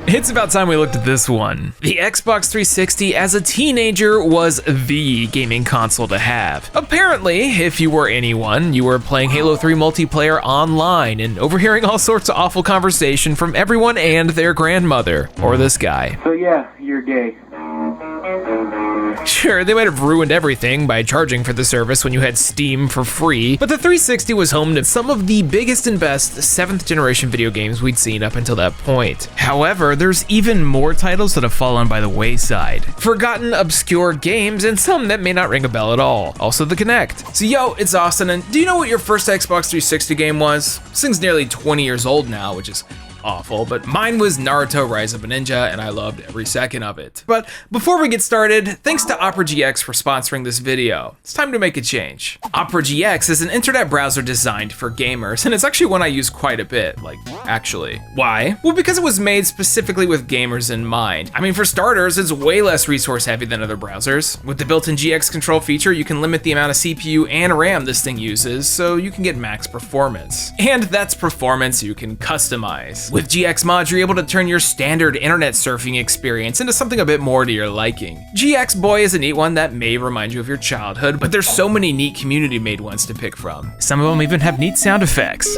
It's about time we looked at this one. The Xbox 360 as a teenager was the gaming console to have. Apparently, if you were anyone, you were playing Halo 3 multiplayer online and overhearing all sorts of awful conversation from everyone and their grandmother, or this guy. So yeah, you're gay. Sure, they might have ruined everything by charging for the service when you had Steam for free, but the 360 was home to some of the biggest and best 7th generation video games we'd seen up until that point. However, there's even more titles that have fallen by the wayside. Forgotten, obscure games, and some that may not ring a bell at all. Also the Kinect. So yo, it's Austin, and do you know what your first Xbox 360 game was? This thing's nearly 20 years old now, which is awful, but mine was Naruto Rise of a Ninja, and I loved every second of it. But before we get started, thanks to Opera GX for sponsoring this video. It's time to make a change. Opera GX is an internet browser designed for gamers, and it's actually one I use quite a bit, actually. Why? Well, because it was made specifically with gamers in mind. I mean, for starters, it's way less resource heavy than other browsers. With the built-in GX control feature, you can limit the amount of CPU and RAM this thing uses, so you can get max performance. And that's performance you can customize. With GX mods, you're able to turn your standard internet surfing experience into something a bit more to your liking. GX Boy is a neat one that may remind you of your childhood, but there's so many neat community-made ones to pick from. Some of them even have neat sound effects.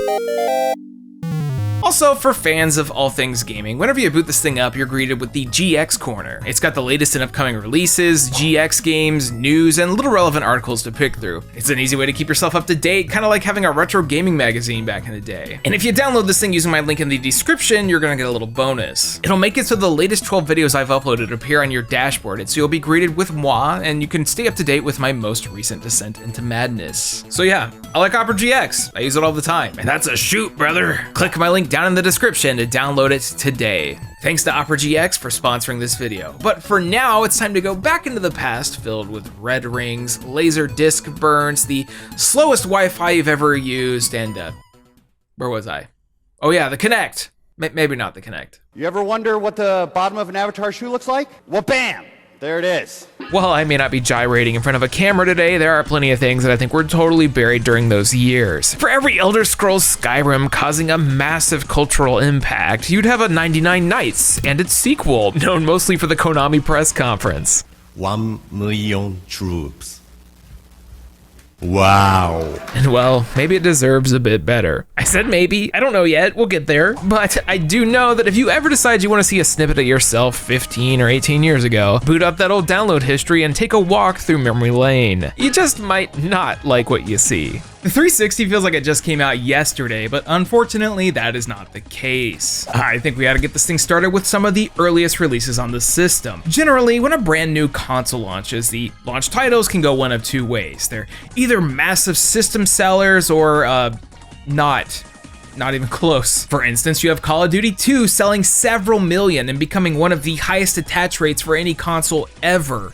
Also, for fans of all things gaming, whenever you boot this thing up, you're greeted with the GX Corner. It's got the latest and upcoming releases, GX games, news, and little relevant articles to pick through. It's an easy way to keep yourself up to date, kind of like having a retro gaming magazine back in the day. And if you download this thing using my link in the description, you're gonna get a little bonus. It'll make it so the latest 12 videos I've uploaded appear on your dashboard, and so you'll be greeted with moi, and you can stay up to date with my most recent descent into madness. So yeah, I like Opera GX. I use it all the time. And that's a shoot, brother. Click my link down in the description to download it today. Thanks to Opera GX for sponsoring this video. But for now, it's time to go back into the past filled with red rings, laser disc burns, the slowest Wi-Fi you've ever used, and where was I? Oh yeah, the Kinect. Maybe not the Kinect. You ever wonder what the bottom of an Avatar shoe looks like? Well, bam! There it is. While I may not be gyrating in front of a camera today, there are plenty of things that I think were totally buried during those years. For every Elder Scrolls Skyrim causing a massive cultural impact, you'd have a 99 Nights and its sequel, known mostly for the Konami press conference. 1 million troops. Wow. And well, maybe it deserves a bit better. I said maybe, I don't know yet, we'll get there. But I do know that if you ever decide you want to see a snippet of yourself 15 or 18 years ago, boot up that old download history and take a walk through memory lane. You just might not like what you see. The 360 feels like it just came out yesterday, but unfortunately that is not the case. I think we ought to get this thing started with some of the earliest releases on the system. Generally, when a brand new console launches, the launch titles can go one of two ways. They're either massive system sellers or not even close. For instance, you have Call of Duty 2 selling several million and becoming one of the highest attach rates for any console ever.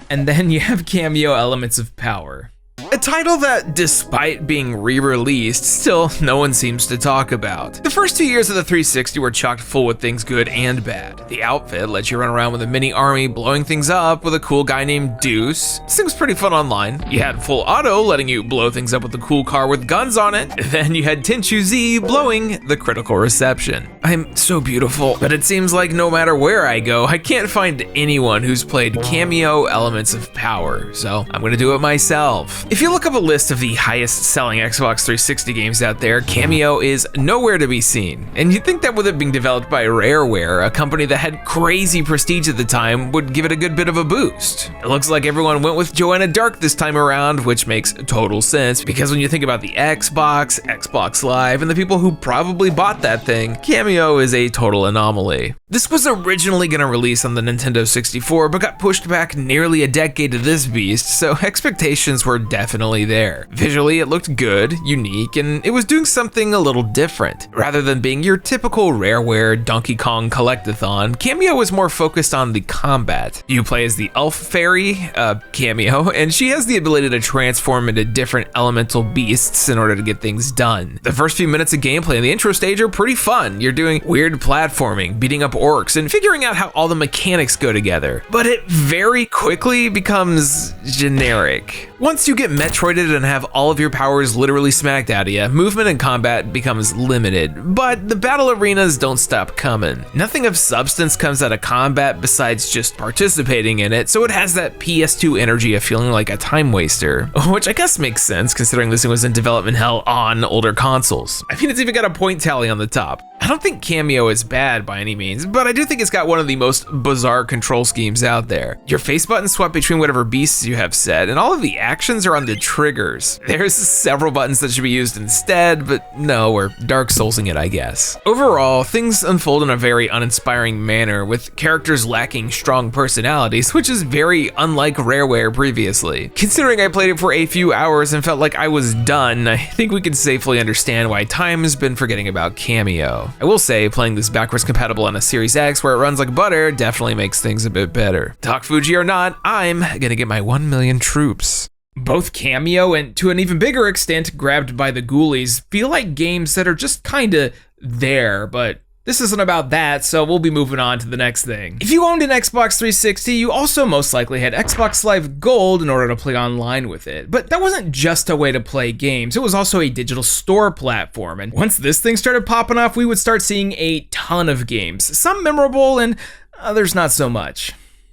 And then you have Cameo Elements of Power. A title that, despite being re-released, still no one seems to talk about. The first 2 years of the 360 were chocked full with things good and bad. The outfit lets you run around with a mini army blowing things up with a cool guy named Deuce. This thing was pretty fun online. You had full auto letting you blow things up with a cool car with guns on it. Then you had Tenchu Z blowing the critical reception. I'm so beautiful, but it seems like no matter where I go, I can't find anyone who's played Cameo Elements of Power, so I'm gonna do it myself. If you look up a list of the highest selling Xbox 360 games out there, Cameo is nowhere to be seen. And you'd think that with it being developed by Rareware, a company that had crazy prestige at the time, would give it a good bit of a boost. It looks like everyone went with Joanna Dark this time around, which makes total sense, because when you think about the Xbox, Xbox Live, and the people who probably bought that thing, Cameo is a total anomaly. This was originally gonna release on the Nintendo 64, but got pushed back nearly a decade to this beast, so expectations were definitely there. Visually, it looked good, unique, and it was doing something a little different. Rather than being your typical Rareware Donkey Kong collectathon, Cameo was more focused on the combat. You play as the elf fairy, Cameo, and she has the ability to transform into different elemental beasts in order to get things done. The first few minutes of gameplay in the intro stage are pretty fun. You're doing weird platforming, beating up orcs, and figuring out how all the mechanics go together. But it very quickly becomes generic. Once you get Metroided and have all of your powers literally smacked out of you, movement and combat becomes limited, but the battle arenas don't stop coming. Nothing of substance comes out of combat besides just participating in it, so it has that PS2 energy of feeling like a time waster, which I guess makes sense considering this thing was in development hell on older consoles. I mean, it's even got a point tally on the top. I don't think Cameo is bad by any means, but I do think it's got one of the most bizarre control schemes out there. Your face buttons swap between whatever beasts you have set, and all of the actions are on the triggers. There's several buttons that should be used instead, but no, we're Dark Soulsing it, I guess. Overall, things unfold in a very uninspiring manner, with characters lacking strong personalities, which is very unlike Rareware previously. Considering I played it for a few hours and felt like I was done, I think we can safely understand why time has been forgetting about Cameo. I will say, playing this backwards compatible on a Series X where it runs like butter definitely makes things a bit better. Talk Fuji or not, I'm gonna get my 1 million troops. Both Cameo and, to an even bigger extent, Grabbed by the Ghoulies feel like games that are just kinda there, but this isn't about that, so we'll be moving on to the next thing. If you owned an Xbox 360, you also most likely had Xbox Live Gold in order to play online with it. But that wasn't just a way to play games, it was also a digital store platform. And once this thing started popping off, we would start seeing a ton of games, some memorable and others not so much.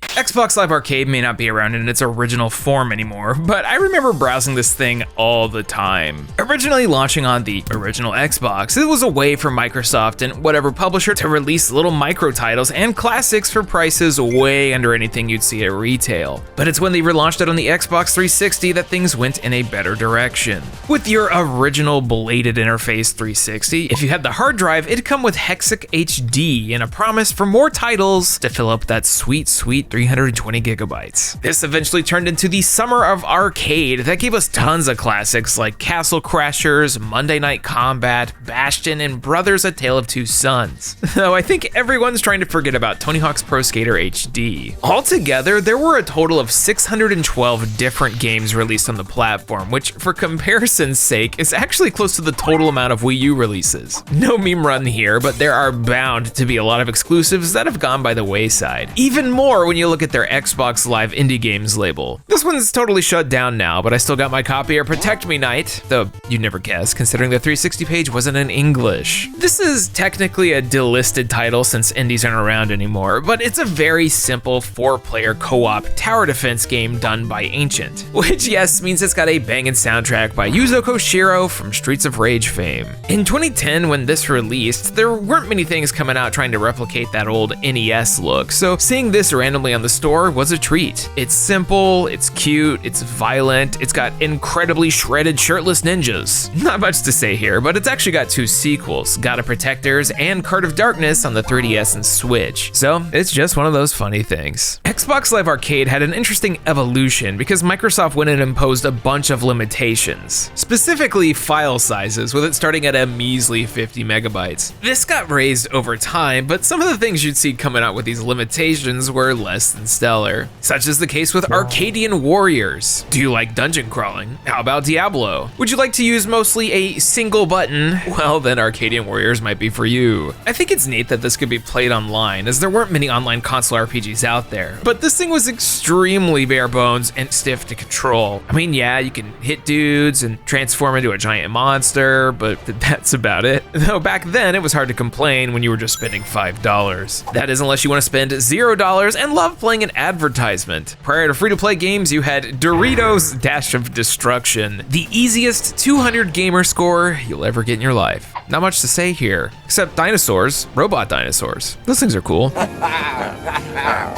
Xbox Live Arcade may not be around in its original form anymore, but I remember browsing this thing all the time. Originally launching on the original Xbox, it was a way for Microsoft and whatever publisher to release little micro titles and classics for prices way under anything you'd see at retail. But it's when they relaunched it on the Xbox 360 that things went in a better direction. With your original bladed interface 360, if you had the hard drive, it'd come with Hexic HD and a promise for more titles to fill up that sweet 320 gigabytes. This eventually turned into the Summer of Arcade that gave us tons of classics like Castle Crashers, Monday Night Combat, Bastion, and Brothers: A Tale of Two Sons. Though I think everyone's trying to forget about Tony Hawk's Pro Skater HD. Altogether, there were a total of 612 different games released on the platform, which for comparison's sake is actually close to the total amount of Wii U releases. No meme run here, but there are bound to be a lot of exclusives that have gone by the wayside. Even more when you look at their Xbox Live Indie Games label. This one's totally shut down now, but I still got my copy of Protect Me Night, though you'd never guess considering the 360 page wasn't in English. This is technically a delisted title since indies aren't around anymore, but it's a very simple 4-player co-op tower defense game done by Ancient, which yes means it's got a banging soundtrack by Yuzo Koshiro from Streets of Rage fame. In 2010 when this released, there weren't many things coming out trying to replicate that old NES look, so seeing this randomly on the store was a treat. It's simple, it's cute, it's violent, it's got incredibly shredded shirtless ninjas. Not much to say here, but it's actually got 2 sequels, God of Protectors and Card of Darkness on the 3DS and Switch. So it's just one of those funny things. Xbox Live Arcade had an interesting evolution because Microsoft went and imposed a bunch of limitations, specifically file sizes, with it starting at a measly 50 megabytes. This got raised over time, but some of the things you'd see coming out with these limitations were less than stellar. Such is the case with Arcadian Warriors. Do you like dungeon crawling? How about Diablo? Would you like to use mostly a single button? Well, then Arcadian Warriors might be for you. I think it's neat that this could be played online, as there weren't many online console RPGs out there. But this thing was extremely bare bones and stiff to control. I mean, yeah, you can hit dudes and transform into a giant monster, but that's about it. Though back then, it was hard to complain when you were just spending $5. That is unless you want to spend $0 and love playing an advertisement. Prior to free-to-play games, you had Doritos Dash of Destruction, the easiest 200 gamer score you'll ever get in your life. Not much to say here, except dinosaurs, robot dinosaurs. Those things are cool.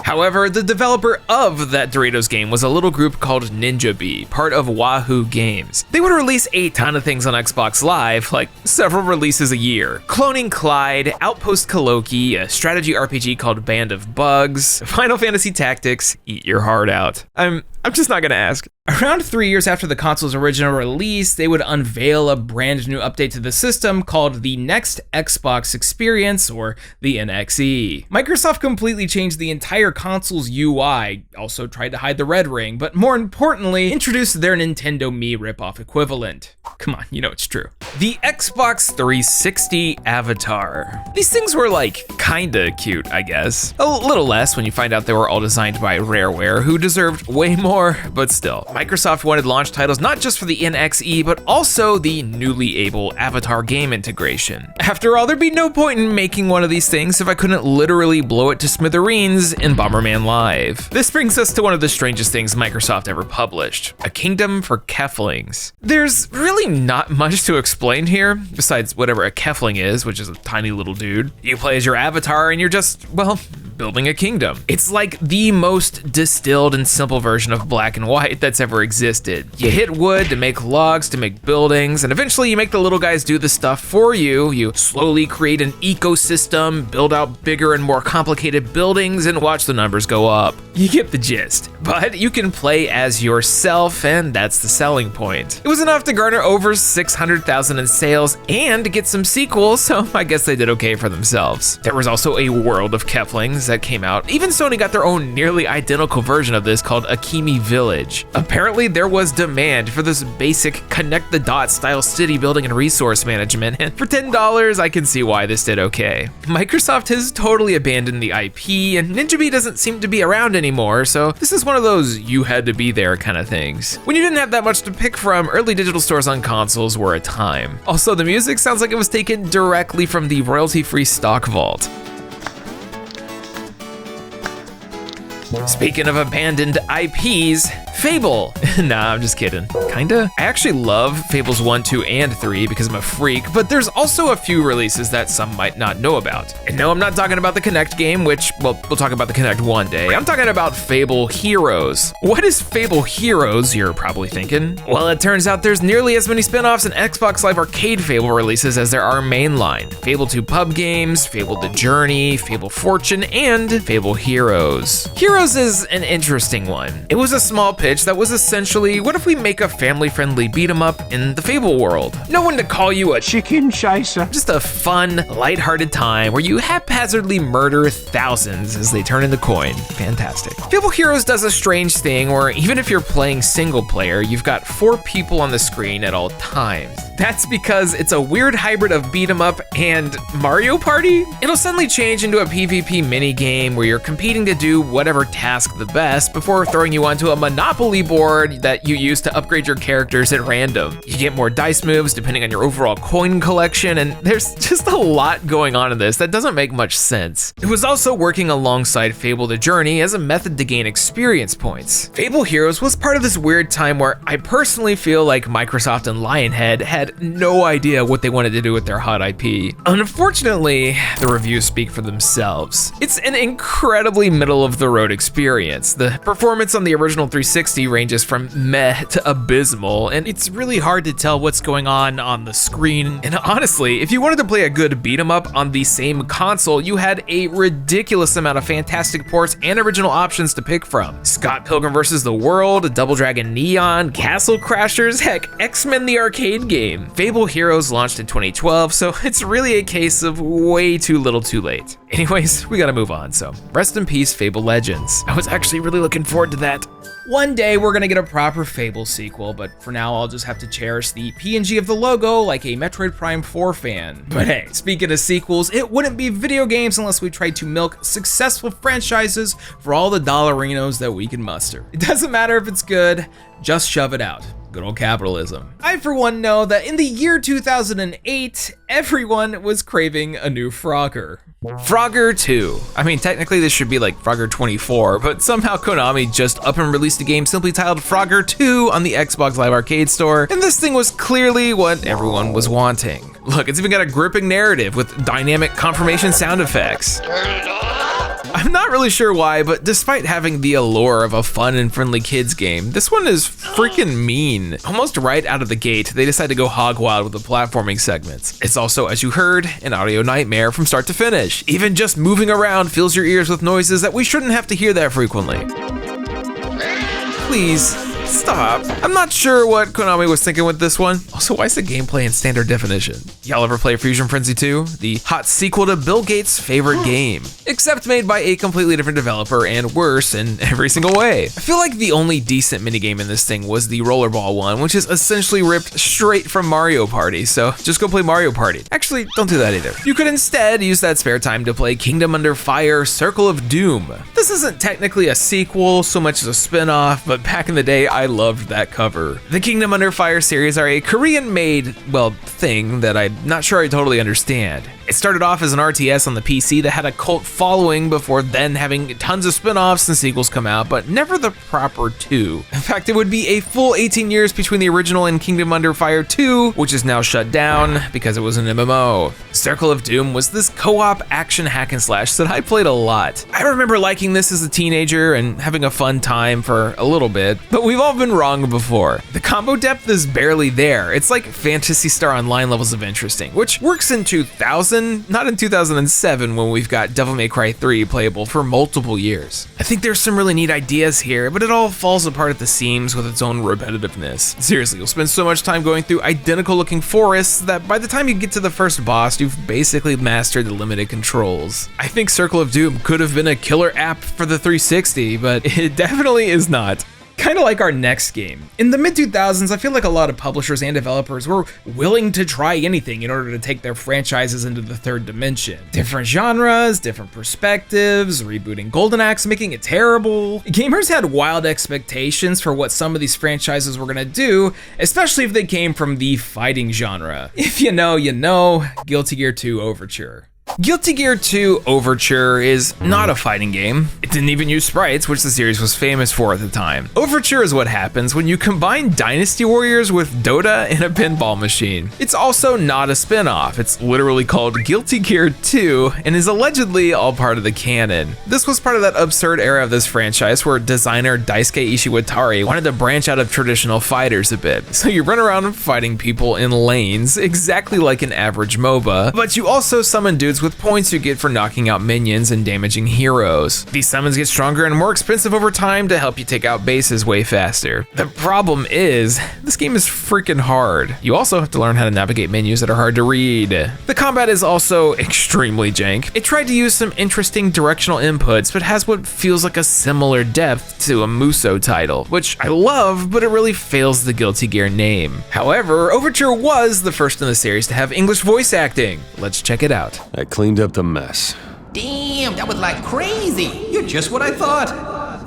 However, the developer of that Doritos game was a little group called Ninja Bee, part of Wahoo Games. They would release a ton of things on Xbox Live, like several releases a year. Cloning Clyde, Outpost Kaloki, a strategy RPG called Band of Bugs, Final Fantasy Tactics, eat your heart out. I'm just not gonna ask. Around 3 years after the console's original release, they would unveil a brand new update to the system called the Next Xbox Experience, or the NXE. Microsoft completely changed the entire console's UI, also tried to hide the red ring, but more importantly, introduced their Nintendo Mii ripoff equivalent. Come on, you know it's true. The Xbox 360 Avatar. These things were like kinda cute, I guess. A little less when you find out they were all designed by Rareware, who deserved way more anymore, but still. Microsoft wanted launch titles not just for the NXE, but also the newly able Avatar game integration. After all, there'd be no point in making one of these things if I couldn't literally blow it to smithereens in Bomberman Live. This brings us to one of the strangest things Microsoft ever published, a kingdom for Keflings. There's really not much to explain here, besides whatever a Kefling is, which is a tiny little dude. You play as your avatar and you're just, well, building a kingdom. It's like the most distilled and simple version of black and white that's ever existed. You hit wood to make logs, to make buildings, and eventually you make the little guys do the stuff for you. You slowly create an ecosystem, build out bigger and more complicated buildings, and watch the numbers go up. You get the gist. But you can play as yourself, and that's the selling point. It was enough to garner over 600,000 in sales and to get some sequels, so I guess they did okay for themselves. There was also a world of Keflings that came out. Even Sony got their own nearly identical version of this called Akimi Village. Apparently there was demand for this basic connect the dots style city building and resource management, and for $10 I can see why this did okay. Microsoft has totally abandoned the IP, and Ninja Bee doesn't seem to be around anymore, so this is one of those you had to be there kind of things. When you didn't have that much to pick from, early digital stores on consoles were a time. Also, the music sounds like it was taken directly from the royalty-free stock vault. Speaking of abandoned IPs, Fable. Nah, I'm just kidding. Kinda. I actually love Fables 1, 2, and 3 because I'm a freak, but there's also a few releases that some might not know about. And no, I'm not talking about the Kinect game, which, well, we'll talk about the Kinect one day. I'm talking about Fable Heroes. What is Fable Heroes, you're probably thinking? Well, it turns out there's nearly as many spin-offs and Xbox Live Arcade Fable releases as there are mainline. Fable 2 pub games, Fable The Journey, Fable Fortune, and Fable Heroes. Heroes is an interesting one. It was a small pitch that was essentially, what if we make a family-friendly beat-em-up in the Fable world? No one to call you a chicken shicer. Just a fun, lighthearted time where you haphazardly murder thousands as they turn into coin. Fantastic. Fable Heroes does a strange thing where even if you're playing single player, you've got 4 people on the screen at all times. That's because it's a weird hybrid of beat 'em up and Mario Party. It'll suddenly change into a PvP minigame where you're competing to do whatever task the best before throwing you onto a Monopoly board that you use to upgrade your characters at random. You get more dice moves depending on your overall coin collection, and there's just a lot going on in this that doesn't make much sense. It was also working alongside Fable The Journey as a method to gain experience points. Fable Heroes was part of this weird time where I personally feel like Microsoft and Lionhead had no idea what they wanted to do with their hot IP. Unfortunately, the reviews speak for themselves. It's an incredibly middle-of-the-road experience. The performance on the original 360 ranges from meh to abysmal, and it's really hard to tell what's going on the screen. And honestly, if you wanted to play a good beat-em-up on the same console, you had a ridiculous amount of fantastic ports and original options to pick from. Scott Pilgrim vs. the World, Double Dragon Neon, Castle Crashers, heck, X-Men the arcade game. Fable Heroes launched in 2012, so it's really a case of way too little too late. Anyways, we gotta move on, so rest in peace, Fable Legends. I was actually really looking forward to that. One day we're gonna get a proper Fable sequel, but for now I'll just have to cherish the PNG of the logo like a Metroid Prime 4 fan. But hey, speaking of sequels, it wouldn't be video games unless we tried to milk successful franchises for all the dollarinos that we can muster. It doesn't matter if it's good, just shove it out. Good old capitalism. I, for one, know that in the year 2008, everyone was craving a new Frogger. Frogger 2. I mean, technically this should be like Frogger 24, but somehow Konami just up and released a game simply titled Frogger 2 on the Xbox Live Arcade store, and this thing was clearly what everyone was wanting. Look, it's even got a gripping narrative with dynamic confirmation sound effects. I'm not really sure why, but despite having the allure of a fun and friendly kids game, this one is freaking mean. Almost right out of the gate, they decide to go hog wild with the platforming segments. It's also, as you heard, an audio nightmare from start to finish. Even just moving around fills your ears with noises that we shouldn't have to hear that frequently. Please, Stop. I'm not sure what Konami was thinking with this one. Also, why is the gameplay in standard definition? Y'all ever play Fusion Frenzy 2? The hot sequel to Bill Gates' favorite game, except made by a completely different developer and worse in every single way. I feel like the only decent minigame in this thing was the rollerball one, which is essentially ripped straight from Mario Party, so just go play Mario Party. Actually, don't do that either. You could instead use that spare time to play Kingdom Under Fire: Circle of Doom. This isn't technically a sequel so much as a spin-off, but back in the day, I loved that cover. The Kingdom Under Fire series are a Korean-made, well, thing that I'm not sure I totally understand. It started off as an RTS on the PC that had a cult following before then having tons of spin-offs and sequels come out, but never the proper two. In fact, it would be a full 18 years between the original and Kingdom Under Fire 2, which is now shut down because it was an MMO. Circle of Doom was this co-op action hack and slash that I played a lot. I remember liking this as a teenager and having a fun time for a little bit, but we've all been wrong before. The combo depth is barely there. It's like Phantasy Star Online levels of interesting, which works in 2000, not in 2007 when we've got Devil May Cry 3 playable for multiple years. I think there's some really neat ideas here, but it all falls apart at the seams with its own repetitiveness. Seriously, you'll spend so much time going through identical looking forests that by the time you get to the first boss, you've basically mastered the limited controls. I think Circle of Doom could have been a killer app for the 360, but it definitely is not. Kind of like our next game. In the mid-2000s, I feel like a lot of publishers and developers were willing to try anything in order to take their franchises into the third dimension. Different genres, different perspectives, rebooting Golden Axe, making it terrible. Gamers had wild expectations for what some of these franchises were gonna do, especially if they came from the fighting genre. If you know, you know. Guilty Gear 2 Overture. Guilty Gear 2 Overture is not a fighting game. It didn't even use sprites, which the series was famous for at the time. Overture is what happens when you combine Dynasty Warriors with Dota in a pinball machine. It's also not a spin-off. It's literally called Guilty Gear 2 and is allegedly all part of the canon. This was part of that absurd era of this franchise where designer Daisuke Ishiwatari wanted to branch out of traditional fighters a bit. So you run around fighting people in lanes, exactly like an average MOBA, but you also summon dudes with points you get for knocking out minions and damaging heroes. These summons get stronger and more expensive over time to help you take out bases way faster. The problem is, this game is freaking hard. You also have to learn how to navigate menus that are hard to read. The combat is also extremely jank. It tried to use some interesting directional inputs, but has what feels like a similar depth to a Muso title, which I love, but it really fails the Guilty Gear name. However, Overture was the first in the series to have English voice acting. Let's check it out. I cleaned up the mess. Damn, that was like crazy. You're just what I thought.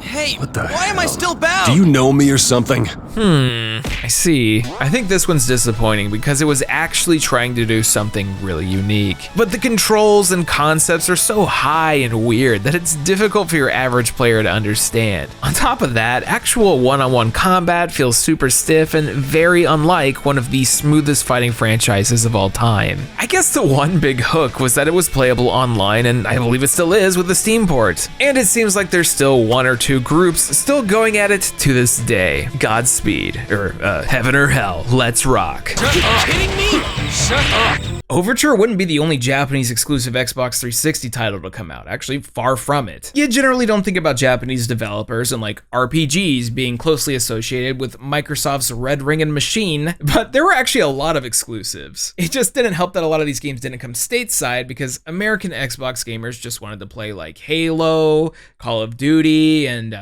Hey, What the why am I hell? still bound? Do you know me or something? I see. I think this one's disappointing because it was actually trying to do something really unique. But the controls and concepts are so high and weird that it's difficult for your average player to understand. On top of that, actual one-on-one combat feels super stiff and very unlike one of the smoothest fighting franchises of all time. I guess the one big hook was that it was playable online, and I believe it still is with the Steam port. And it seems like there's still one or two groups still going at it to this day. Godspeed, or heaven or hell, let's rock. Are you kidding me? Shut up. Overture wouldn't be the only Japanese exclusive Xbox 360 title to come out, actually far from it. You generally don't think about Japanese developers and like RPGs being closely associated with Microsoft's Red Ring Machine, but there were actually a lot of exclusives. It just didn't help that a lot of these games didn't come stateside because American Xbox gamers just wanted to play like Halo, Call of Duty, and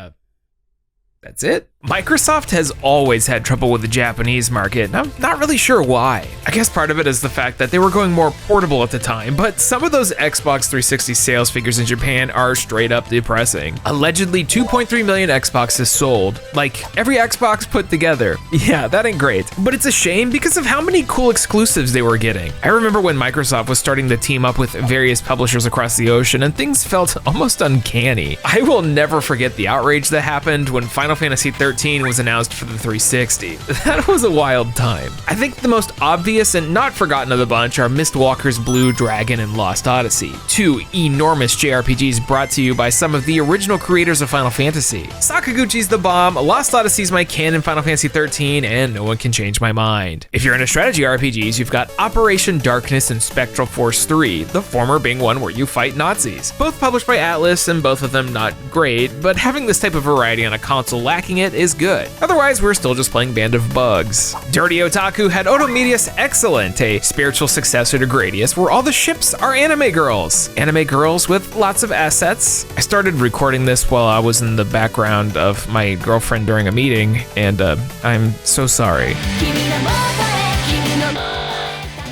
that's it. Microsoft has always had trouble with the Japanese market, and I'm not really sure why. I guess part of it is the fact that they were going more portable at the time, but some of those Xbox 360 sales figures in Japan are straight up depressing. Allegedly 2.3 million Xboxes sold, like every Xbox put together. Yeah, that ain't great, but it's a shame because of how many cool exclusives they were getting. I remember when Microsoft was starting to team up with various publishers across the ocean and things felt almost uncanny. I will never forget the outrage that happened when Final Fantasy 13 was announced for the 360. That was a wild time. I think the most obvious and not forgotten of the bunch are Mistwalker's Blue Dragon and Lost Odyssey, two enormous JRPGs brought to you by some of the original creators of Final Fantasy. Sakaguchi's the bomb, Lost Odyssey's my canon Final Fantasy 13, and no one can change my mind. If you're into strategy RPGs, you've got Operation Darkness and Spectral Force 3, the former being one where you fight Nazis. Both published by Atlas and both of them not great, but having this type of variety on a console lacking it is good. Otherwise, we're still just playing Band of Bugs. Dirty Otaku had Otomedius Excellent, a spiritual successor to Gradius, where all the ships are anime girls. Anime girls with lots of assets. I started recording this while I was in the background of my girlfriend during a meeting, and I'm so sorry.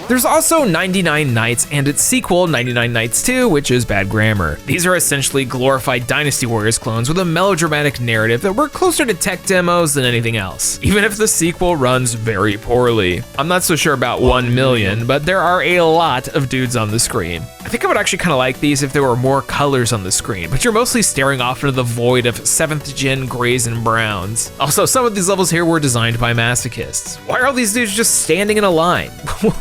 There's also 99 Nights and its sequel, 99 Nights 2, which is bad grammar. These are essentially glorified Dynasty Warriors clones with a melodramatic narrative that work closer to tech demos than anything else, even if the sequel runs very poorly. I'm not so sure about 1 million, but there are a lot of dudes on the screen. I think I would actually kind of like these if there were more colors on the screen, but you're mostly staring off into the void of 7th gen grays and browns. Also, some of these levels here were designed by masochists. Why are all these dudes just standing in a line?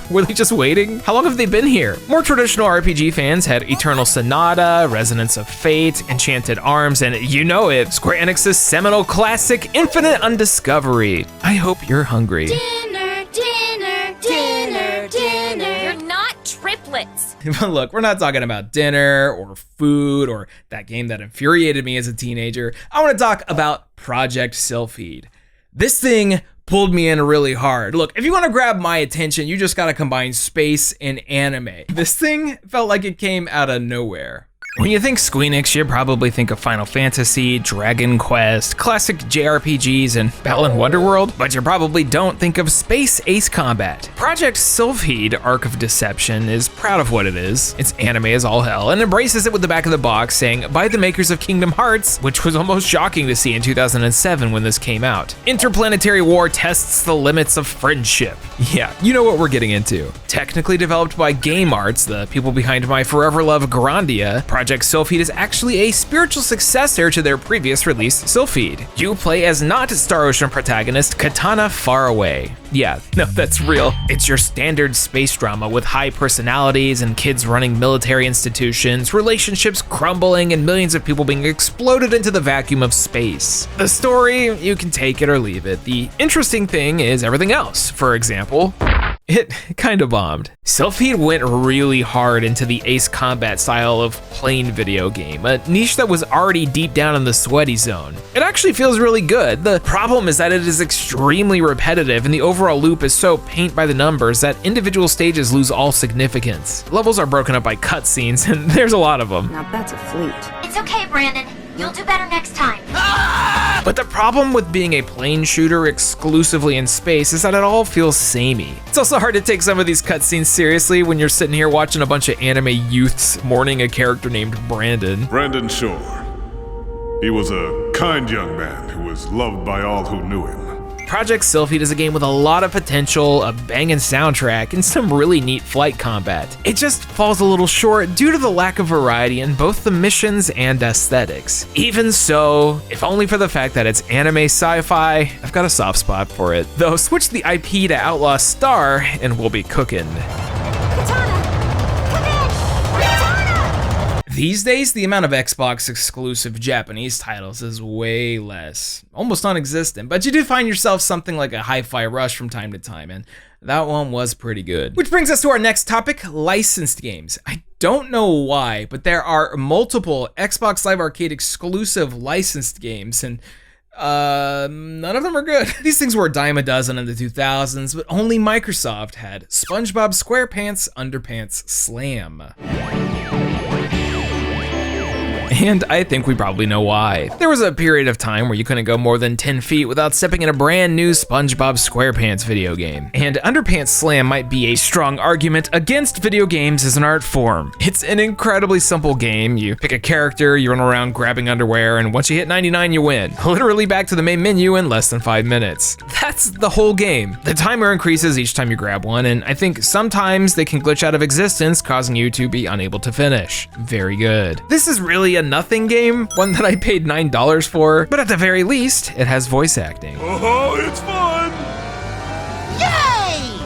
Were they just waiting? How long have they been here? More traditional RPG fans had Eternal Sonata, Resonance of Fate, Enchanted Arms, and you know it, Square Enix's seminal classic Infinite Undiscovery. I hope you're hungry. Dinner, dinner, dinner, dinner. You're not triplets. Look, we're not talking about dinner or food or that game that infuriated me as a teenager. I want to talk about Project Sylphid. This thing pulled me in really hard. Look, if you want to grab my attention, you just gotta combine space and anime. This thing felt like it came out of nowhere. When you think Squeenix, you probably think of Final Fantasy, Dragon Quest, classic JRPGs, and Battle in Wonderworld, but you probably don't think of Space Ace Combat. Project Sylphid Arc of Deception is proud of what it is. It's anime as all hell, and embraces it with the back of the box saying, by the makers of Kingdom Hearts, which was almost shocking to see in 2007 when this came out. Interplanetary war tests the limits of friendship. Yeah, you know what we're getting into. Technically developed by Game Arts, the people behind my forever love Grandia, Project Sylphid is actually a spiritual successor to their previous release, Sylphid. You play as not Star Ocean protagonist Katana Faraway. Yeah, no, that's real. It's your standard space drama with high personalities and kids running military institutions, relationships crumbling, and millions of people being exploded into the vacuum of space. The story, you can take it or leave it. The interesting thing is everything else. For example, it kind of bombed. Sylphid went really hard into the Ace Combat style of plain video game, a niche that was already deep down in the sweaty zone. It actually feels really good. The problem is that it is extremely repetitive, and the overall loop is so paint by the numbers that individual stages lose all significance. Levels are broken up by cutscenes, and there's a lot of them. Now that's a fleet. It's okay, Brandon. You'll do better next time. But the problem with being a plane shooter exclusively in space is that it all feels samey. It's also hard to take some of these cutscenes seriously when you're sitting here watching a bunch of anime youths mourning a character named Brandon. Brandon Shore. He was a kind young man who was loved by all who knew him. Project Sylphid is a game with a lot of potential, a banging soundtrack, and some really neat flight combat. It just falls a little short due to the lack of variety in both the missions and aesthetics. Even so, if only for the fact that it's anime sci-fi, I've got a soft spot for it. Though switch the IP to Outlaw Star and we'll be cooking. These days, the amount of Xbox exclusive Japanese titles is way less, almost non-existent, but you do find yourself something like a Hi-Fi Rush from time to time, and that one was pretty good. Which brings us to our next topic, licensed games. I don't know why, but there are multiple Xbox Live Arcade exclusive licensed games, and none of them are good. These things were a dime a dozen in the 2000s, but only Microsoft had SpongeBob SquarePants Underpants Slam. And I think we probably know why. There was a period of time where you couldn't go more than 10 feet without stepping in a brand new SpongeBob SquarePants video game. And Underpants Slam might be a strong argument against video games as an art form. It's an incredibly simple game. You pick a character, you run around grabbing underwear, and once you hit 99, you win. Literally back to the main menu in less than 5 minutes. That's the whole game. The timer increases each time you grab one, and I think sometimes they can glitch out of existence, causing you to be unable to finish. Very good. This is really a nothing game, one that I paid $9 for, but at the very least, it has voice acting. Oh, it's fun! Yay!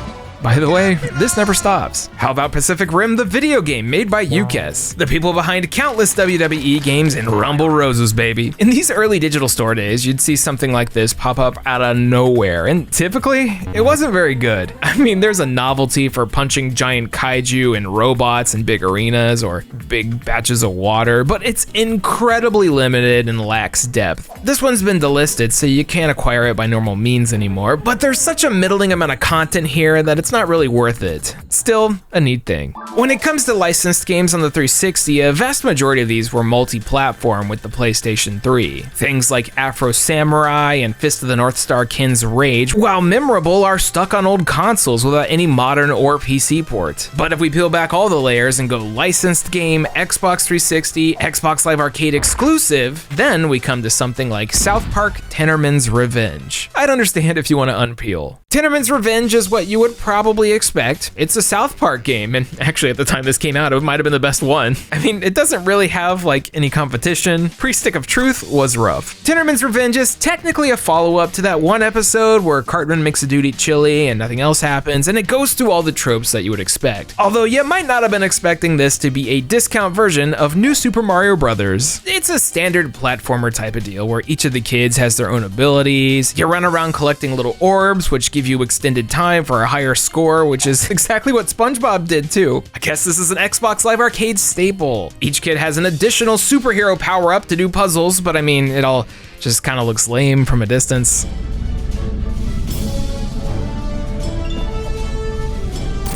By the way, this never stops. How about Pacific Rim, the video game made by Ukes, the people behind countless WWE games and Rumble Roses, baby. In these early digital store days, you'd see something like this pop up out of nowhere, and typically, it wasn't very good. I mean, there's a novelty for punching giant kaiju and robots in big arenas or big batches of water, but it's incredibly limited and lacks depth. This one's been delisted, so you can't acquire it by normal means anymore, but there's such a middling amount of content here that it's not really worth it. Still, a neat thing. When it comes to licensed games on the 360, a vast majority of these were multi-platform with the PlayStation 3. Things like Afro Samurai and Fist of the North Star Kin's Rage, while memorable, are stuck on old consoles without any modern or PC port. But if we peel back all the layers and go licensed game, Xbox 360, Xbox Live Arcade exclusive, then we come to something like South Park Tennerman's Revenge. I'd understand if you want to unpeel. Tennerman's Revenge is what you would probably expect. It's a South Park game, and actually at the time this came out, it might have been the best one. I mean, it doesn't really have like any competition. Pre-Stick of Truth was rough. Tennerman's Revenge is technically a follow-up to that one episode where Cartman makes a dude eat chili and nothing else happens, and it goes through all the tropes that you would expect. Although you might not have been expecting this to be a discount version of New Super Mario Bros. It's a standard platformer type of deal where each of the kids has their own abilities. You run around collecting little orbs, which give you extended time for a higher score, which is exactly what SpongeBob did too. I guess this is an Xbox Live Arcade staple. Each kid has an additional superhero power-up to do puzzles, but I mean, it all just kind of looks lame from a distance.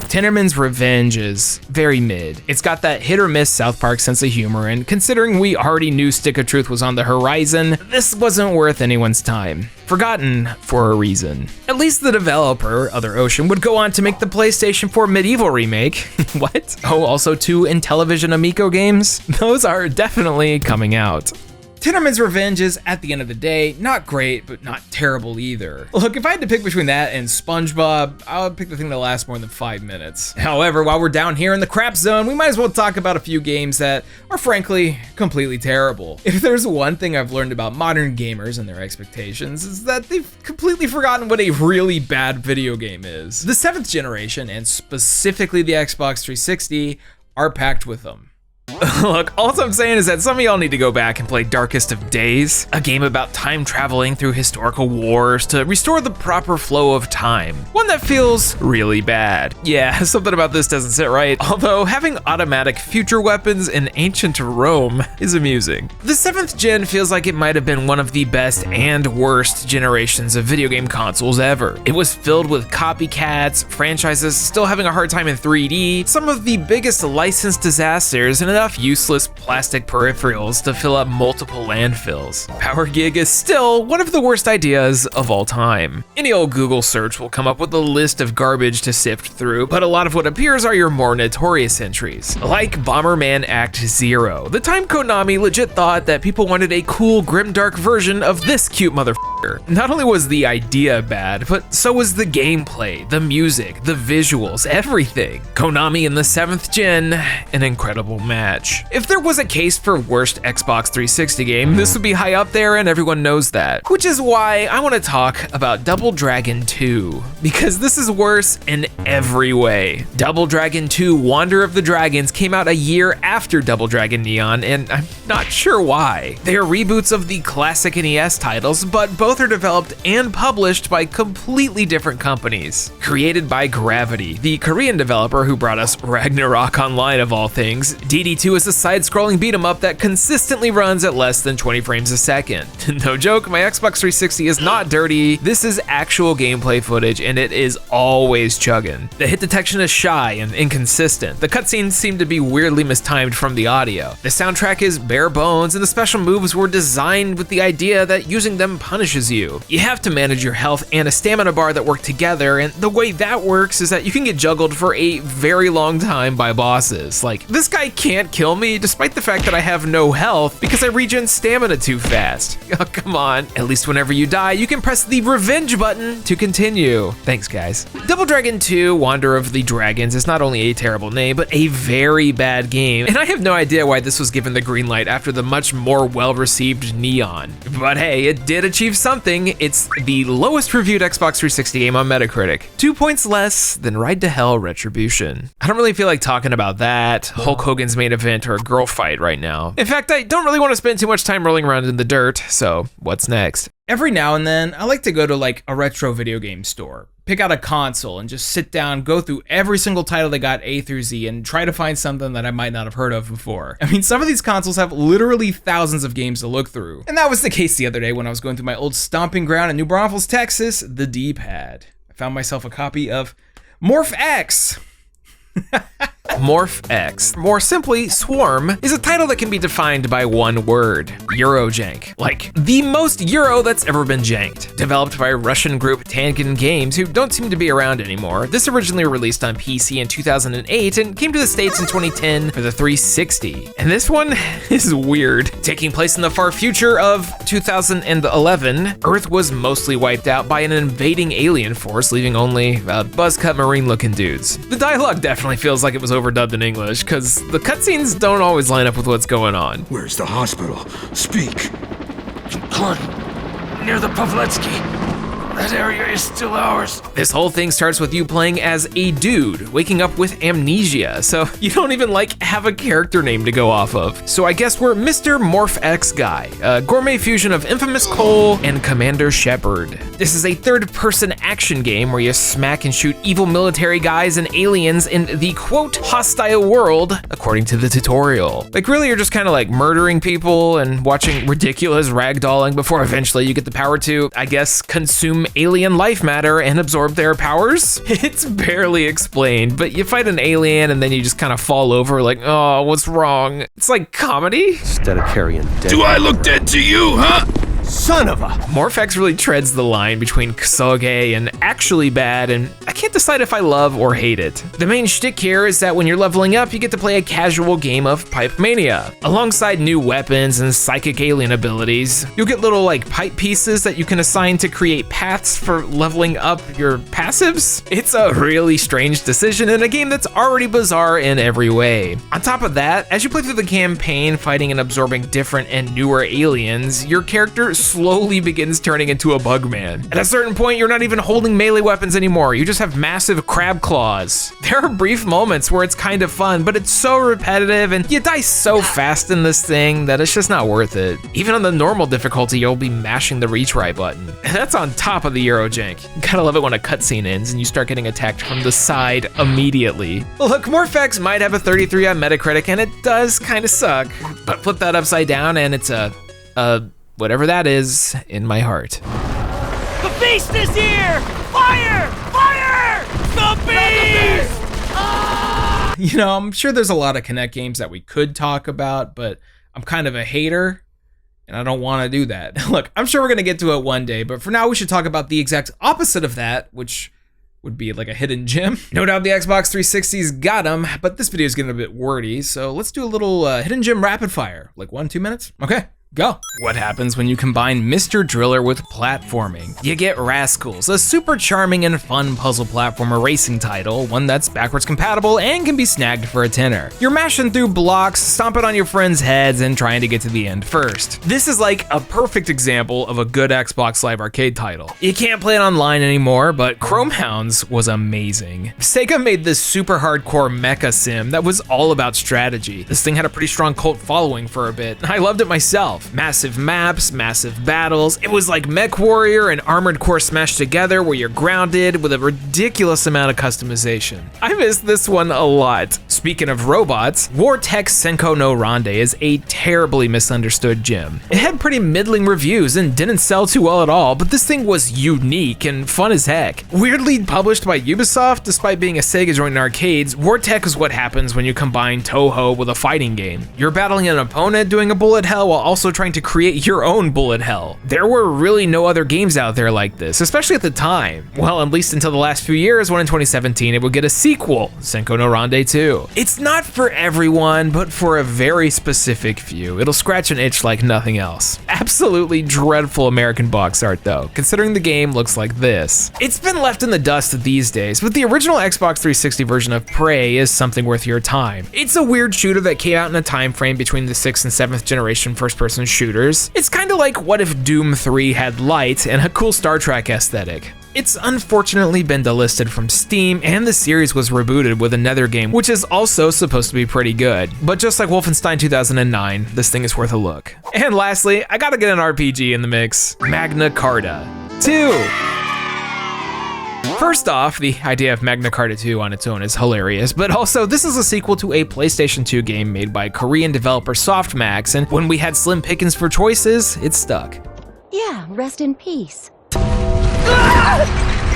Tennerman's Revenge is very mid. It's got that hit or miss South Park sense of humor, and considering we already knew Stick of Truth was on the horizon, this wasn't worth anyone's time. Forgotten for a reason. At least the developer, Other Ocean, would go on to make the PlayStation 4 Medieval remake. What? Oh, also 2 Intellivision Amico games? Those are definitely coming out. Tennerman's Revenge is, at the end of the day, not great, but not terrible either. Look, if I had to pick between that and SpongeBob, I would pick the thing that lasts more than 5 minutes. However, while we're down here in the crap zone, we might as well talk about a few games that are frankly completely terrible. If there's one thing I've learned about modern gamers and their expectations, is that they've completely forgotten what a really bad video game is. The 7th generation, and specifically the Xbox 360, are packed with them. Look, all I'm saying is that some of y'all need to go back and play Darkest of Days, a game about time traveling through historical wars to restore the proper flow of time. One that feels really bad. Yeah, something about this doesn't sit right, although having automatic future weapons in ancient Rome is amusing. The 7th gen feels like it might have been one of the best and worst generations of video game consoles ever. It was filled with copycats, franchises still having a hard time in 3D, some of the biggest licensed disasters, and enough useless plastic peripherals to fill up multiple landfills. Power Gig is still one of the worst ideas of all time. Any old Google search will come up with a list of garbage to sift through, but a lot of what appears are your more notorious entries, like Bomberman Act Zero. The time Konami legit thought that people wanted a cool, grimdark version of this cute motherfucker. Not only was the idea bad, but so was the gameplay, the music, the visuals, everything. Konami in the 7th gen, an incredible match. If there was a case for worst Xbox 360 game, this would be high up there and everyone knows that. Which is why I want to talk about Double Dragon 2, because this is worse in every way. Double Dragon 2 Wander of the Dragons came out a year after Double Dragon Neon, and I'm not sure why. They are reboots of the classic NES titles, but both are developed and published by completely different companies. Created by Gravity, the Korean developer who brought us Ragnarok Online of all things, DD2 is a side-scrolling beat-em-up that consistently runs at less than 20 frames a second. No joke, my Xbox 360 is not dirty. This is actual gameplay footage, and it is always chugging. The hit detection is shy and inconsistent. The cutscenes seem to be weirdly mistimed from the audio. The soundtrack is bare bones, and the special moves were designed with the idea that using them punishes you. You have to manage your health and a stamina bar that work together, and the way that works is that you can get juggled for a very long time by bosses. Like, this guy can't can't kill me, despite the fact that I have no health because I regen stamina too fast. Oh, come on. At least whenever you die, you can press the revenge button to continue. Thanks, guys. Double Dragon 2 Wander of the Dragons is not only a terrible name, but a very bad game, and I have no idea why this was given the green light after the much more well-received Neon. But hey, it did achieve something. It's the lowest reviewed Xbox 360 game on Metacritic. 2 points less than Ride to Hell Retribution. I don't really feel like talking about that, Hulk Hogan's main event, or a girl fight right now. In fact, I don't really want to spend too much time rolling around in the dirt, so what's next? Every now and then, I like to go to like a retro video game store, pick out a console and just sit down, go through every single title they got A through Z and try to find something that I might not have heard of before. I mean, some of these consoles have literally thousands of games to look through. And that was the case the other day when I was going through my old stomping ground in New Braunfels, Texas, the D-pad. I found myself a copy of Morph X. Morph X, more simply Swarm, is a title that can be defined by one word: Eurojank. Like, the most Euro that's ever been janked. Developed by Russian group Tankin Games, who don't seem to be around anymore. This originally released on PC in 2008 and came to the States in 2010 for the 360. And this one is weird. Taking place in the far future of 2011, Earth was mostly wiped out by an invading alien force, leaving only buzzcut marine-looking dudes. The dialogue definitely feels like it was overdubbed in English, because the cutscenes don't always line up with what's going on. Where's the hospital? Speak. Near the Pavletsky. That area is still ours. This whole thing starts with you playing as a dude, waking up with amnesia, so you don't even like have a character name to go off of. So I guess we're Mr. Morph X Guy, a gourmet fusion of Infamous Cole and Commander Shepard. This is a third-person action game where you smack and shoot evil military guys and aliens in the quote hostile world, according to the tutorial. Like, really, you're just kind of like murdering people and watching ridiculous ragdolling before eventually you get the power to, I guess, consume alien life matter and absorb their powers? It's barely explained, but you fight an alien and then you just kind of fall over like, oh, what's wrong? It's like comedy? Instead of carrying dead. Do I look dead to you, huh? Son of a... Morph X really treads the line between Ksoge and actually bad, and I can't decide if I love or hate it. The main shtick here is that when you're leveling up, you get to play a casual game of Pipe Mania. Alongside new weapons and psychic alien abilities, you'll get little like pipe pieces that you can assign to create paths for leveling up your passives. It's a really strange decision in a game that's already bizarre in every way. On top of that, as you play through the campaign, fighting and absorbing different and newer aliens, your character slowly begins turning into a bug man. At a certain point, you're not even holding melee weapons anymore. You just have massive crab claws. There are brief moments where it's kind of fun, but it's so repetitive and you die so fast in this thing that it's just not worth it. Even on the normal difficulty, you'll be mashing the reach right button. And that's on top of the Eurojank. Gotta love it when a cutscene ends and you start getting attacked from the side immediately. Look, Morph X might have a 33 on Metacritic and it does kind of suck, but flip that upside down and it's a whatever that is in my heart. The beast is here! Fire! Fire! The beast! You know, I'm sure there's a lot of Kinect games that we could talk about, but I'm kind of a hater, and I don't want to do that. Look, I'm sure we're going to get to it one day, but for now we should talk about the exact opposite of that, which would be like a hidden gem. No doubt the Xbox 360's got them, but this video is getting a bit wordy, so let's do a little hidden gem rapid fire. Like 1-2 minutes? Okay. Go. What happens when you combine Mr. Driller with platforming? You get Rascals, a super charming and fun puzzle platformer racing title, one that's backwards compatible and can be snagged for a tenner. You're mashing through blocks, stomping on your friends' heads, and trying to get to the end first. This is like a perfect example of a good Xbox Live Arcade title. You can't play it online anymore, but Chrome Hounds was amazing. Sega made this super hardcore mecha sim that was all about strategy. This thing had a pretty strong cult following for a bit, and I loved it myself. Massive maps, massive battles. It was like Mech Warrior and Armored Core smashed together where you're grounded with a ridiculous amount of customization. I miss this one a lot. Speaking of robots, Vortex Senko no Ronde is a terribly misunderstood gem. It had pretty middling reviews and didn't sell too well at all, but this thing was unique and fun as heck. Weirdly published by Ubisoft, despite being a Sega joint in arcades, Vortex is what happens when you combine Toho with a fighting game. You're battling an opponent doing a bullet hell while also trying to create your own bullet hell. There were really no other games out there like this, especially at the time. Well, at least until the last few years, when in 2017 it would get a sequel, Senko no Ronde 2. It's not for everyone, but for a very specific few. It'll scratch an itch like nothing else. Absolutely dreadful American box art though, considering the game looks like this. It's been left in the dust these days, but the original Xbox 360 version of Prey is something worth your time. It's a weird shooter that came out in a time frame between the 6th and 7th generation first-person shooters. It's kind of like what if Doom 3 had light and a cool Star Trek aesthetic. It's unfortunately been delisted from Steam, and the series was rebooted with another game, which is also supposed to be pretty good. But just like Wolfenstein 2009, this thing is worth a look. And lastly, I gotta get an RPG in the mix. Magna Carta 2. First off, the idea of Magna Carta 2 on its own is hilarious, but also this is a sequel to a PlayStation 2 game made by Korean developer Softmax, and when we had slim pickings for choices, it stuck. Yeah, rest in peace.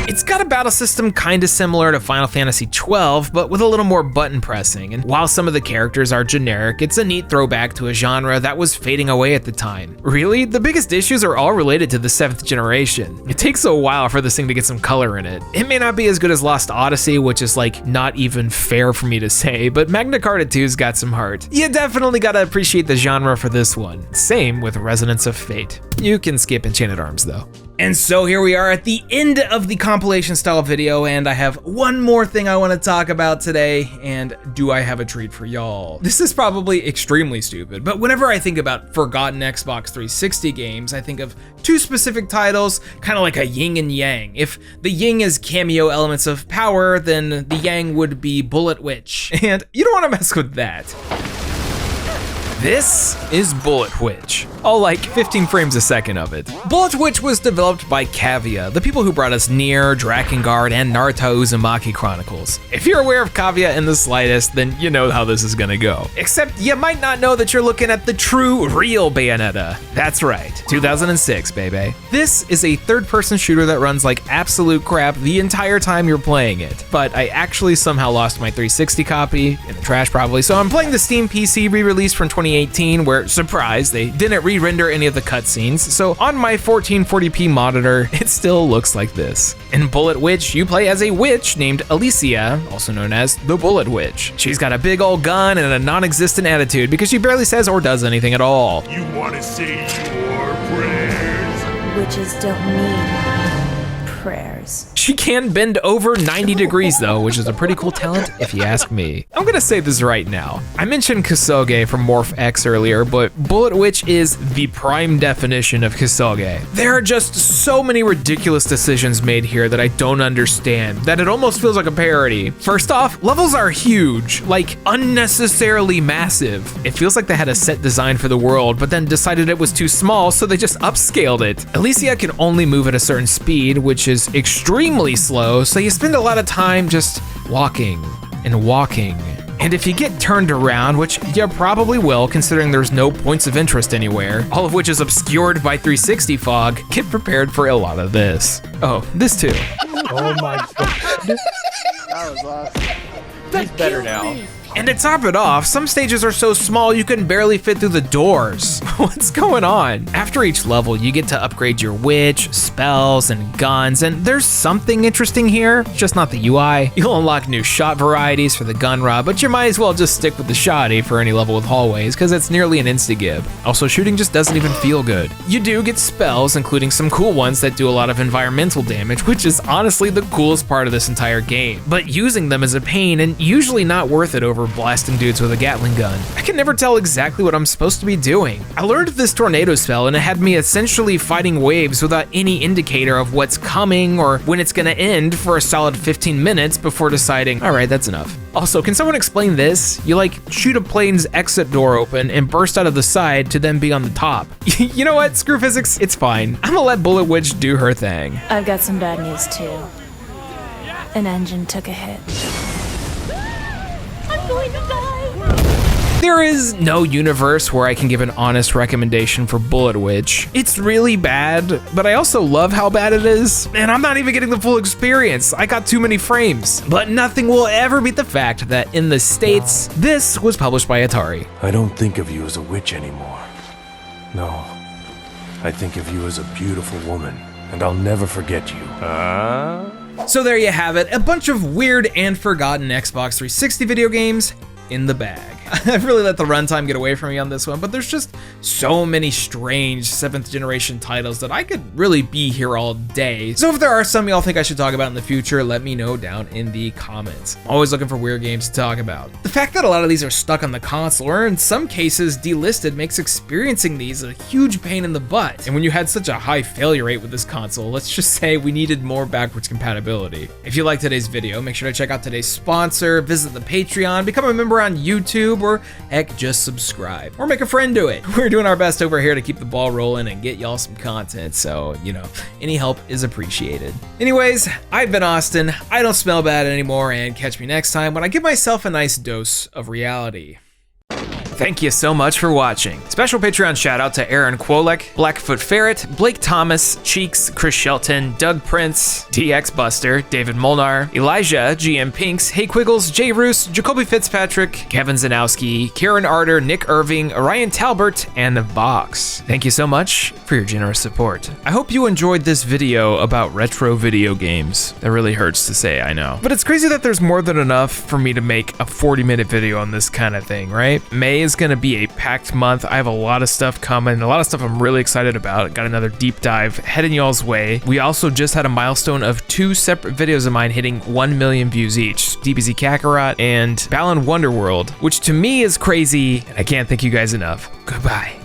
It's got a battle system kinda similar to Final Fantasy XII, but with a little more button pressing, and while some of the characters are generic, it's a neat throwback to a genre that was fading away at the time. Really, the biggest issues are all related to the 7th generation. It takes a while for this thing to get some color in it. It may not be as good as Lost Odyssey, which is like not even fair for me to say, but Magna Carta 2's got some heart. You definitely gotta appreciate the genre for this one. Same with Resonance of Fate. You can skip Enchanted Arms though. And so here we are at the end of the compilation style video, and I have one more thing I want to talk about today, and do I have a treat for y'all? This is probably extremely stupid, but whenever I think about forgotten Xbox 360 games, I think of two specific titles, kind of like a yin and yang. If the yin is cameo elements of power, then the yang would be Bullet Witch, and you don't want to mess with that. This is Bullet Witch. All like 15 frames a second of it. Bullet Witch was developed by Kavia, the people who brought us Nier, Drakengard, and Naruto Uzumaki Chronicles. If you're aware of Kavia in the slightest, then you know how this is gonna go. Except you might not know that you're looking at the true, real Bayonetta. That's right, 2006, baby. This is a third-person shooter that runs like absolute crap the entire time you're playing it. But I actually somehow lost my 360 copy, in the trash probably, so I'm playing the Steam PC re-release from 2018 where, surprise, they didn't re-render any of the cutscenes, so on my 1440p monitor, it still looks like this. In Bullet Witch, you play as a witch named Alicia, also known as the Bullet Witch. She's got a big old gun and a non-existent attitude because she barely says or does anything at all. You want to say your prayers? Witches don't need prayers. She can bend over 90 degrees though, which is a pretty cool talent if you ask me. I'm gonna say this right now. I mentioned Kusoge from Morph X earlier, but Bullet Witch is the prime definition of Kusoge. There are just so many ridiculous decisions made here that I don't understand, that it almost feels like a parody. First off, levels are huge, like unnecessarily massive. It feels like they had a set design for the world, but then decided it was too small, so they just upscaled it. Alicia can only move at a certain speed, which is extremely slow, so you spend a lot of time just walking and walking. And if you get turned around, which you probably will considering there's no points of interest anywhere, all of which is obscured by 360 fog, get prepared for a lot of this. Oh, this too. Oh my god. That was awesome. He's better now. And to top it off, some stages are so small you can barely fit through the doors. What's going on? After each level, you get to upgrade your witch, spells, and guns, and there's something interesting here, just not the UI. You'll unlock new shot varieties for the gun rod, but you might as well just stick with the shotty for any level with hallways, because it's nearly an insta-gib. Also, shooting just doesn't even feel good. You do get spells, including some cool ones that do a lot of environmental damage, which is honestly the coolest part of this entire game. But using them is a pain, and usually not worth it over blasting dudes with a Gatling gun. I can never tell exactly what I'm supposed to be doing. I learned this tornado spell and it had me essentially fighting waves without any indicator of what's coming or when it's gonna end for a solid 15 minutes before deciding, all right, that's enough. Also, can someone explain this? You like shoot a plane's exit door open and burst out of the side to then be on the top. You know what, screw physics, it's fine. I'm gonna let Bullet Witch do her thing. I've got some bad news too. An engine took a hit. I'm going to die! There is no universe where I can give an honest recommendation for Bullet Witch. It's really bad, but I also love how bad it is, and I'm not even getting the full experience. I got too many frames. But nothing will ever beat the fact that in the States, this was published by Atari. I don't think of you as a witch anymore. No. I think of you as a beautiful woman, and I'll never forget you. So there you have it, a bunch of weird and forgotten Xbox 360 video games in the bag. I've really let the runtime get away from me on this one, but there's just so many strange 7th generation titles that I could really be here all day. So if there are some y'all think I should talk about in the future, let me know down in the comments. I'm always looking for weird games to talk about. The fact that a lot of these are stuck on the console, or in some cases delisted, makes experiencing these a huge pain in the butt. And when you had such a high failure rate with this console, let's just say we needed more backwards compatibility. If you liked today's video, make sure to check out today's sponsor, visit the Patreon, become a member on YouTube, or heck, just subscribe or make a friend do it. We're doing our best over here to keep the ball rolling and get y'all some content, so any help is appreciated. Anyways, I've been Austin. I don't smell bad anymore, and catch me next time when I give myself a nice dose of reality. Thank you so much for watching. Special Patreon shout out to Aaron Kwolek, Blackfoot Ferret, Blake Thomas, Cheeks, Chris Shelton, Doug Prince, DX Buster, David Molnar, Elijah, GM Pinks, Hey Quiggles, Jay Roos, Jacoby Fitzpatrick, Kevin Zanowski, Karen Arter, Nick Irving, Ryan Talbert, and The Box. Thank you so much for your generous support. I hope you enjoyed this video about retro video games. That really hurts to say, I know. But it's crazy that there's more than enough for me to make a 40-minute video on this kind of thing, right? May is gonna be a packed month. I have a lot of stuff coming, a lot of stuff I'm really excited about. Got another deep dive heading y'all's way. We also just had a milestone of 2 separate videos of mine hitting 1 million views each. DBZ Kakarot and Balan Wonderworld, which to me is crazy, and I can't thank you guys enough. Goodbye.